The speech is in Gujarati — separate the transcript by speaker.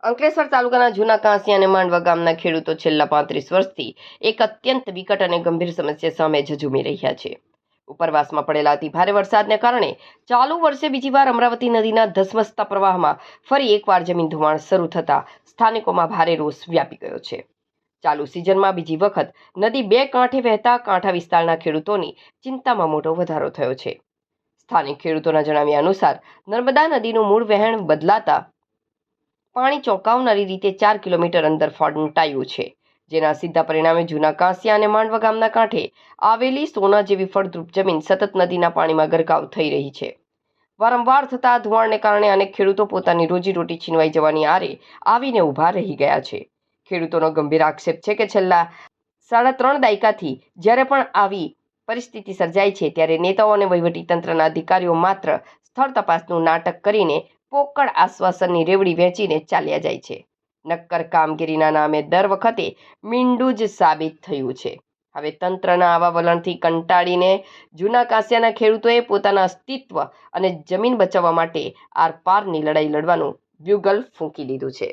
Speaker 1: અંકલેશ્વર તાલુકાના જૂના કાંસિયા અને માંડવા ગામના ખેડૂતો છેલ્લા 35 વર્ષથી એક અત્યંત વિકટ અને ગંભીર સમસ્યા સામે ઝઝૂમી રહ્યા છે. ઉપરવાસમાં પડેલા અતિ ભારે વરસાદને કારણે ચાલુ વર્ષે બીજી વાર અમરાવતી નદીના ધસમસતા પ્રવાહમાં ફરી એકવાર જમીન ધોવાણ શરૂ થતા સ્થાનિકોમાં ભારે રોષ વ્યાપી ગયો છે. ચાલુ સિઝનમાં બીજી વખત નદી બે કાંઠે વહેતા કાંઠા વિસ્તારના ખેડૂતોની ચિંતામાં મોટો વધારો થયો છે. સ્થાનિક ખેડૂતોના જણાવ્યા અનુસાર નર્મદા નદીનું મૂળ વહેણ બદલાતા પાણી ચોંકાવનારી રીતે 4 કિલોમીટર અંદર ફંટાયું છે, જેના સીધા પરિણામે જૂના કાંસિયા અને માંડવા ગામના કાંઠે આવેલી સોના જેવી ફળદ્રુપ જમીન સતત નદીના પાણીમાં ગરકાવ થઈ રહી છે. વારંવાર થતા ધોવાણને કારણે અનેક ખેડૂતો પોતાની રોજીરોટી છીનવાઈ જવાની આરે આવીને ઊભા રહી ગયા છે. ખેડૂતોનો ગંભીર આક્ષેપ છે કે છેલ્લા 3.5 દાયકાથી જ્યારે પણ આવી પરિસ્થિતિ સર્જાય છે ત્યારે નેતાઓ અને વહીવટીતંત્રના અધિકારીઓ માત્ર સ્થળ તપાસનું નાટક કરીને પોકળ આશ્વાસનની રેવડી વહેંચીને ચાલ્યા જાય છે. નક્કર કામગીરીના નામે દર વખતે મીંડું જ સાબિત થયું છે. હવે તંત્રના આવા વલણથી કંટાળીને જૂના કાંસિયાના ખેડૂતોએ પોતાના અસ્તિત્વ અને જમીન બચાવવા માટે આરપારની લડાઈ લડવાનું બ્યુગલ ફૂંકી લીધું છે.